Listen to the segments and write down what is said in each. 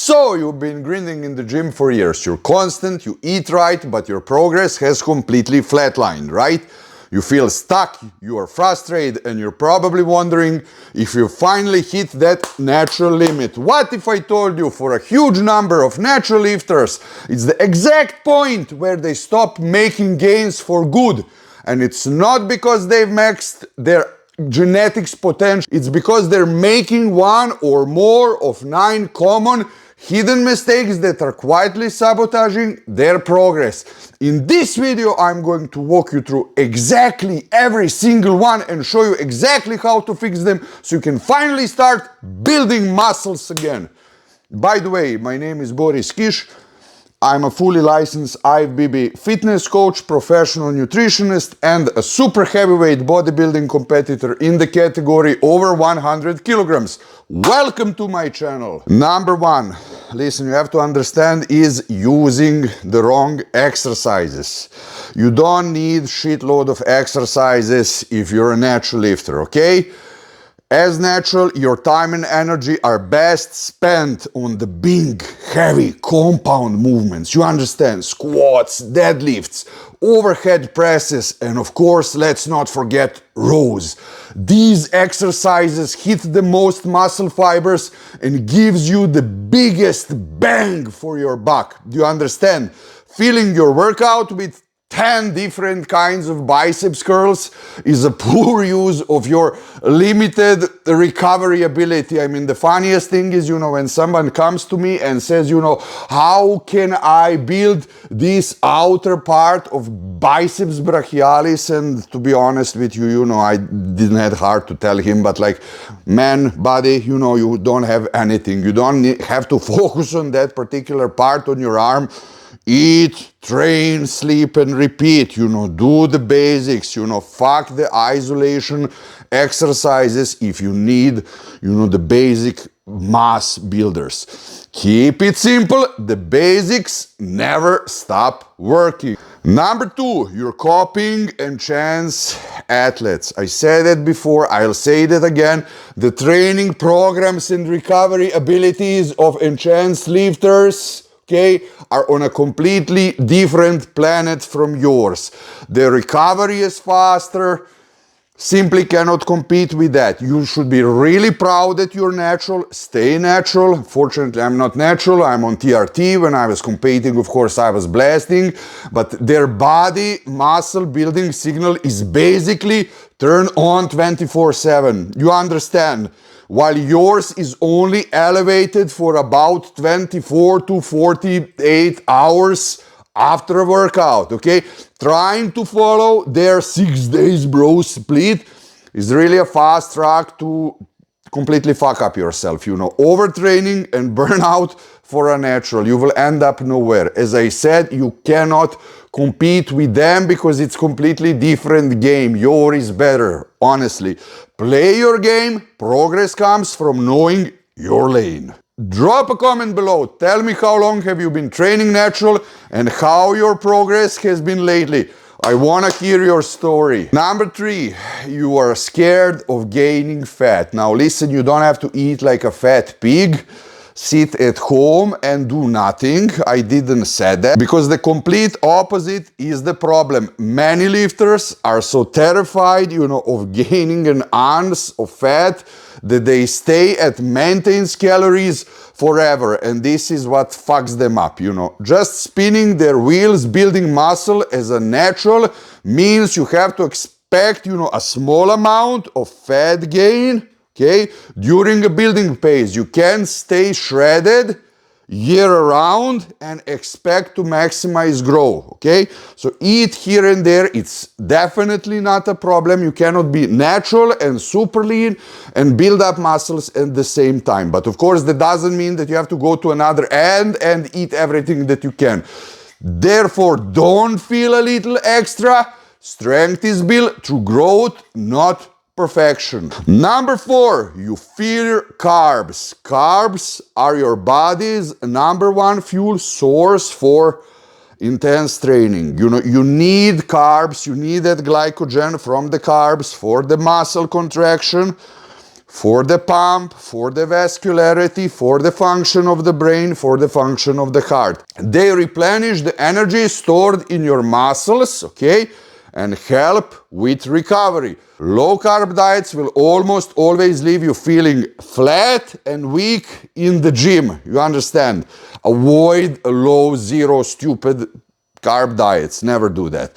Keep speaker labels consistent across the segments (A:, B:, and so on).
A: So, you've been grinding in the gym for years. You're constant, you eat right, but your progress has completely flatlined, right? You feel stuck, you are frustrated, and you're probably wondering if you finally hit that natural limit. What if I told you for a huge number of natural lifters, it's the exact point where they stop making gains for good. And it's not because they've maxed their genetics potential, it's because they're making one or more of 9 common hidden mistakes that are quietly sabotaging their progress. In this video, I'm going to walk you through exactly every single one and show you exactly how to fix them so you can finally start building muscles again. By the way, my name is Boris Kish. I'm a fully licensed IFBB fitness coach, professional nutritionist, and a super heavyweight bodybuilding competitor in the category over 100 kilograms. Welcome to my channel. Number one, listen, you have to understand, is using the wrong exercises. You don't need shitload of exercises if you're a natural lifter, okay? As natural, your time and energy are best spent on the big, heavy, compound movements. You understand? Squats, deadlifts, overhead presses, and of course, let's not forget rows. These exercises hit the most muscle fibers and gives you the biggest bang for your buck. Do you understand? Filling your workout with 10 different kinds of biceps curls is a poor use of your limited recovery ability. I mean, the funniest thing is, when someone comes to me and says, how can I build this outer part of biceps brachialis? And to be honest with you, I didn't have heart to tell him, but like, man, buddy, you don't have anything. You don't have to focus on that particular part on your arm. Eat, train, sleep, and repeat, do the basics, fuck the isolation exercises if you need, the basic mass builders. Keep it simple, the basics never stop working. Number two, you're copying enhanced athletes. I said it before, I'll say that again. The training programs and recovery abilities of enhanced lifters, are on a completely different planet from yours. The recovery is faster, simply cannot compete with that. You should be really proud that you're natural, stay natural. Fortunately, I'm not natural, I'm on TRT. When I was competing, of course, I was blasting, but their body muscle building signal is basically turn on 24/7. You understand? While yours is only elevated for about 24 to 48 hours after a workout, okay? Trying to follow their 6 days bro split is really a fast track to completely fuck up yourself, overtraining and burnout for a natural. You will end up nowhere. As I said, you cannot compete with them because it's completely different game. Yours is better, honestly. Play your game. Progress comes from knowing your lane. Drop a comment below. Tell me how long have you been training natural and how your progress has been lately. I want to hear your story. Number three, you are scared of gaining fat. Now listen, you don't have to eat like a fat pig. Sit at home and do nothing. I didn't say that because the complete opposite is the problem. Many lifters are so terrified, of gaining an ounce of fat that they stay at maintenance calories forever. And this is what fucks them up, Just spinning their wheels, building muscle as a natural means you have to expect, a small amount of fat gain. During a building phase, you can stay shredded year round and expect to maximize growth, So eat here and there, it's definitely not a problem. You cannot be natural and super lean and build up muscles at the same time. But of course, that doesn't mean that you have to go to another end and eat everything that you can. Therefore, don't feel a little extra. Strength is built through growth, not perfection. Number four, you fear carbs. Carbs are your body's number one fuel source for intense training. You need carbs, you need that glycogen from the carbs for the muscle contraction, for the pump, for the vascularity, for the function of the brain, for the function of the heart. They replenish the energy stored in your muscles, okay, and help with recovery. Low-carb diets will almost always leave you feeling flat and weak in the gym. You understand? Avoid low, zero, stupid carb diets. Never do that.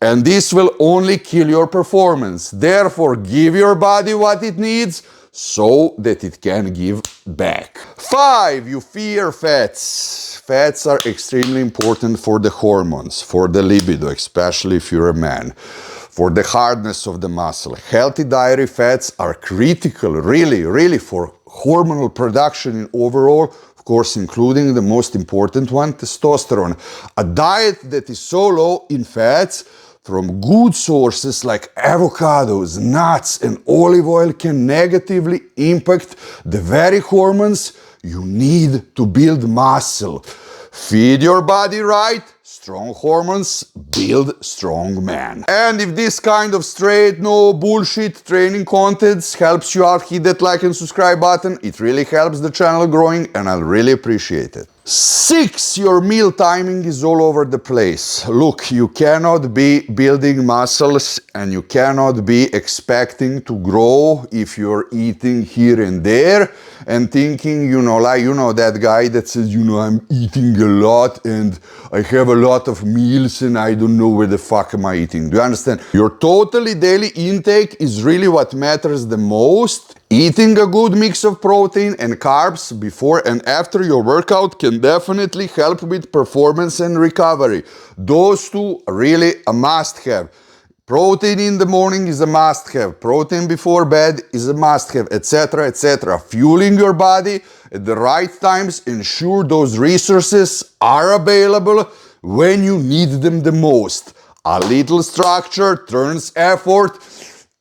A: And this will only kill your performance. Therefore, give your body what it needs so that it can give back. 5, you fear fats. Fats are extremely important for the hormones, for the libido, especially if you're a man, for the hardness of the muscle. Healthy dietary fats are critical, really, for hormonal production in overall, of course, including the most important one, testosterone. A diet that is so low in fats from good sources like avocados, nuts, and olive oil can negatively impact the very hormones you need to build muscle. Feed your body right, strong hormones build strong man. And if this kind of straight, no bullshit training contents helps you out, hit that like and subscribe button. It really helps the channel growing and I'll really appreciate it. 6, your meal timing is all over the place. Look, you cannot be building muscles and you cannot be expecting to grow if you're eating here and there and thinking, like, that guy that says, I'm eating a lot and I have a lot of meals and I don't know where the fuck am I eating. Do you understand? Your totally daily intake is really what matters the most. Eating a good mix of protein and carbs before and after your workout can definitely help with performance and recovery. Those two are really a must-have. Protein in the morning is a must-have. Protein before bed is a must-have, etc., etc. Fueling your body at the right times, ensure those resources are available when you need them the most. A little structure turns effort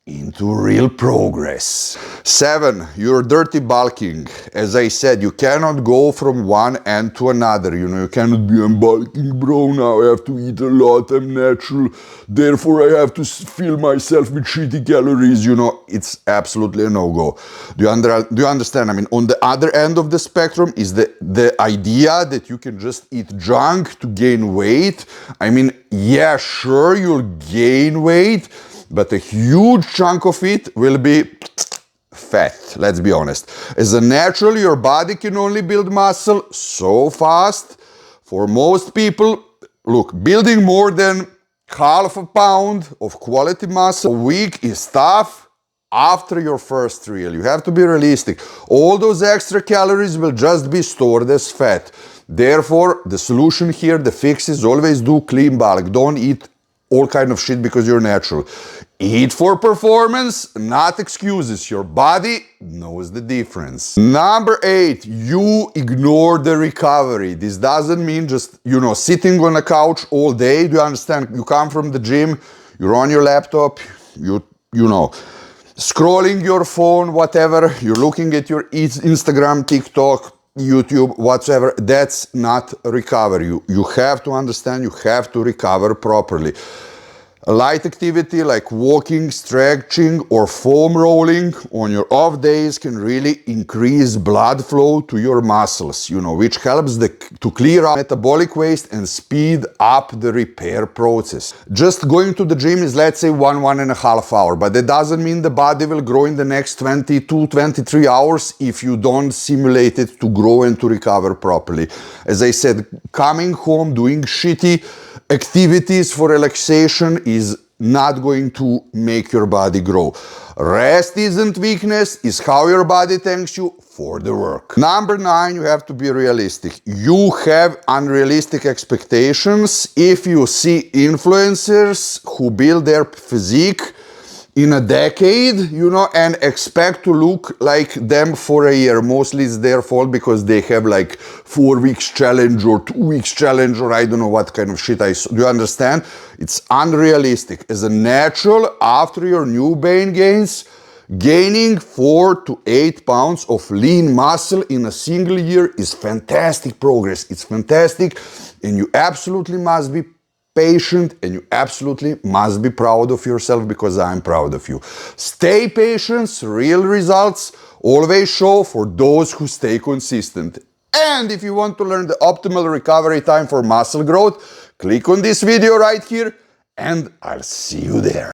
A: into real progress. 7, you're dirty bulking. As I said, you cannot go from one end to another. You cannot be, I'm bulking, bro, now I have to eat a lot, I'm natural, therefore I have to fill myself with shitty calories. It's absolutely a no-go. Do you understand? I mean, on the other end of the spectrum is the idea that you can just eat junk to gain weight. I mean, yeah, sure, you'll gain weight, but a huge chunk of it will be fat, let's be honest. As a natural, your body can only build muscle so fast. For most people, look, building more than half a pound of quality muscle a week is tough after your first reel. You have to be realistic. All those extra calories will just be stored as fat. Therefore, the solution here, the fix is always do clean bulk. Don't eat all kind of shit because you're natural. Eat for performance, not excuses. Your body knows the difference. Number 8, you ignore the recovery. This doesn't mean just, sitting on a couch all day. Do you understand? You come from the gym, you're on your laptop, scrolling your phone, whatever, you're looking at your Instagram, TikTok, YouTube, whatsoever. That's not recovery. You have to understand, you have to recover properly. A light activity like walking, stretching, or foam rolling on your off days can really increase blood flow to your muscles, which helps to clear out metabolic waste and speed up the repair process. Just going to the gym is, let's say, 1.5 hours, but that doesn't mean the body will grow in the next 22, 23 hours if you don't simulate it to grow and to recover properly. As I said, coming home, doing shitty activities for relaxation is not going to make your body grow. Rest isn't weakness, it's how your body thanks you for the work. Number 9, you have to be realistic. You have unrealistic expectations if you see influencers who build their physique in a decade, and expect to look like them for a year. Mostly it's their fault because they have like 4 weeks challenge or 2 weeks challenge or I don't know what kind of shit do you understand? It's unrealistic. As a natural, after your new bone gains, gaining 4 to 8 pounds of lean muscle in a single year is fantastic progress. It's fantastic and you absolutely must be patient, and you absolutely must be proud of yourself because I'm proud of you. Stay patient, real results always show for those who stay consistent. And if you want to learn the optimal recovery time for muscle growth, click on this video right here, and I'll see you there.